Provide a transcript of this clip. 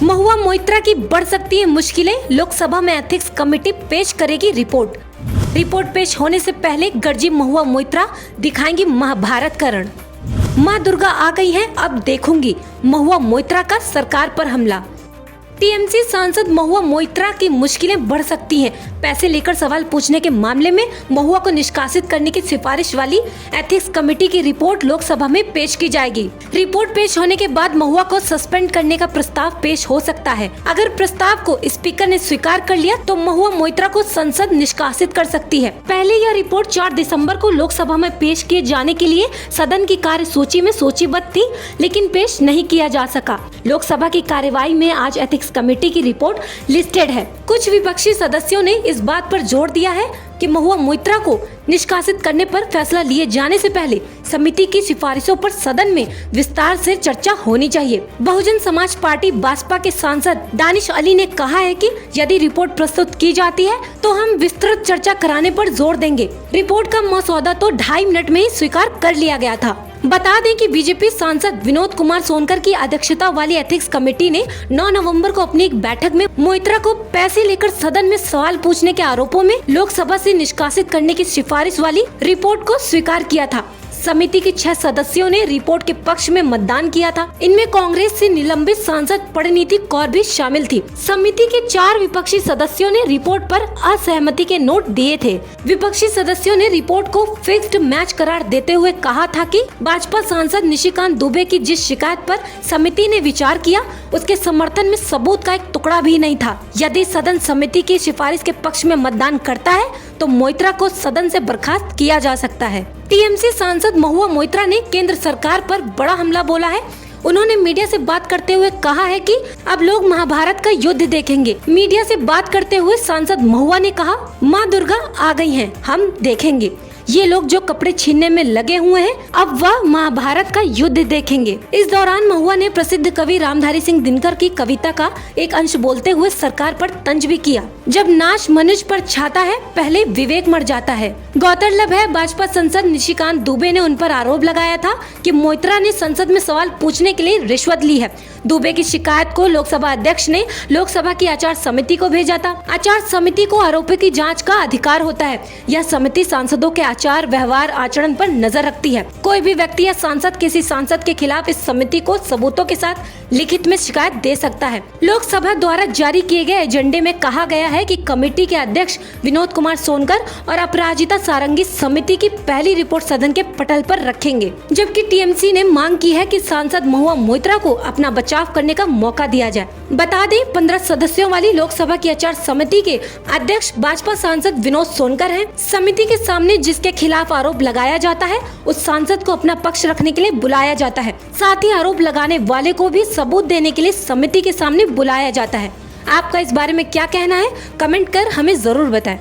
महुआ मोइत्रा की बढ़ सकती है मुश्किलें, लोकसभा में एथिक्स कमेटी पेश करेगी रिपोर्ट। रिपोर्ट पेश होने से पहले गरजी महुआ मोइत्रा दिखाएंगी महाभारत का रण। माँ दुर्गा आ गई हैं, अब देखूंगी महुआ मोइत्रा का सरकार पर हमला। टीएमसी सांसद महुआ मोइत्रा की मुश्किलें बढ़ सकती हैं। पैसे लेकर सवाल पूछने के मामले में महुआ को निष्कासित करने की सिफारिश वाली एथिक्स कमेटी की रिपोर्ट लोकसभा में पेश की जाएगी। रिपोर्ट पेश होने के बाद महुआ को सस्पेंड करने का प्रस्ताव पेश हो सकता है। अगर प्रस्ताव को स्पीकर ने स्वीकार कर लिया तो महुआ मोइत्रा को संसद निष्कासित कर सकती है। पहले यह रिपोर्ट 4 दिसंबर को लोकसभा में पेश किए जाने के लिए सदन की कार्य सूची में सूचीबद्ध थी, लेकिन पेश नहीं किया जा सका। लोकसभा की कार्यवाही में आज एथिक्स कमेटी की रिपोर्ट लिस्टेड है। कुछ विपक्षी सदस्यों ने इस बात पर जोर दिया है कि महुआ मोइत्रा को निष्कासित करने पर फैसला लिए जाने से पहले समिति की सिफारिशों पर सदन में विस्तार से चर्चा होनी चाहिए। बहुजन समाज पार्टी बासपा के सांसद दानिश अली ने कहा है कि यदि रिपोर्ट प्रस्तुत की जाती है तो हम विस्तृत चर्चा कराने पर जोर देंगे। रिपोर्ट का मसौदा तो 2.5 मिनट में ही स्वीकार कर लिया गया था। बता दें कि बीजेपी सांसद विनोद कुमार सोनकर की अध्यक्षता वाली एथिक्स कमेटी ने 9 नवंबर को अपनी एक बैठक में मोइत्रा को पैसे लेकर सदन में सवाल पूछने के आरोपों में लोकसभा से निष्कासित करने की सिफारिश वाली रिपोर्ट को स्वीकार किया था। समिति के 6 सदस्यों ने रिपोर्ट के पक्ष में मतदान किया था। इनमें कांग्रेस से निलंबित सांसद परिणीति कौर भी शामिल थी। समिति के 4 विपक्षी सदस्यों ने रिपोर्ट पर असहमति के नोट दिए थे। विपक्षी सदस्यों ने रिपोर्ट को फिक्स्ड मैच करार देते हुए कहा था कि भाजपा सांसद निशिकांत दुबे की जिस शिकायत पर समिति ने विचार किया उसके समर्थन में सबूत का एक टुकड़ा भी नहीं था। यदि सदन समिति की सिफारिश के पक्ष में मतदान करता है तो मोइत्रा को सदन से बर्खास्त किया जा सकता है। टीएमसी सांसद महुआ मोइत्रा ने केंद्र सरकार पर बड़ा हमला बोला है। उन्होंने मीडिया से बात करते हुए कहा है कि अब लोग महाभारत का युद्ध देखेंगे। मीडिया से बात करते हुए सांसद महुआ ने कहा, माँ दुर्गा आ गई हैं, हम देखेंगे। ये लोग जो कपड़े छीनने में लगे हुए हैं, अब वह महाभारत का युद्ध देखेंगे। इस दौरान महुआ ने प्रसिद्ध कवि रामधारी सिंह दिनकर की कविता का एक अंश बोलते हुए सरकार पर तंज भी किया। जब नाश मनुष्य पर छाता है, पहले विवेक मर जाता है। गौरतलब है भाजपा सांसद निशिकांत दुबे ने उन पर आरोप लगाया था कि मोइत्रा ने संसद में सवाल पूछने के लिए रिश्वत ली है। दुबे की शिकायत को लोकसभा अध्यक्ष ने लोकसभा की आचार समिति को भेजा था। आचार समिति को आरोपी की जांच का अधिकार होता है। यह समिति सांसदों के आचार व्यवहार आचरण पर नजर रखती है। कोई भी व्यक्ति या सांसद किसी सांसद के खिलाफ इस समिति को सबूतों के साथ लिखित में शिकायत दे सकता है। लोकसभा द्वारा जारी किए गए एजेंडे में कहा गया है कि कमेटी के अध्यक्ष विनोद कुमार सोनकर और अपराजिता सारंगी समिति की पहली रिपोर्ट सदन के पटल पर रखेंगे, जबकि टीएमसी ने मांग की है कि सांसद महुआ मोइत्रा को अपना बचाव करने का मौका दिया जाए। बता दें 15 सदस्यों वाली लोकसभा की आचार समिति के अध्यक्ष भाजपा सांसद विनोद सोनकर हैं। समिति के सामने जिसके खिलाफ आरोप लगाया जाता है उस सांसद को अपना पक्ष रखने के लिए बुलाया जाता है। साथ ही आरोप लगाने वाले को भी सबूत देने के लिए समिति के सामने बुलाया जाता है। आपका इस बारे में क्या कहना है, कमेंट कर हमें जरूर बताएं।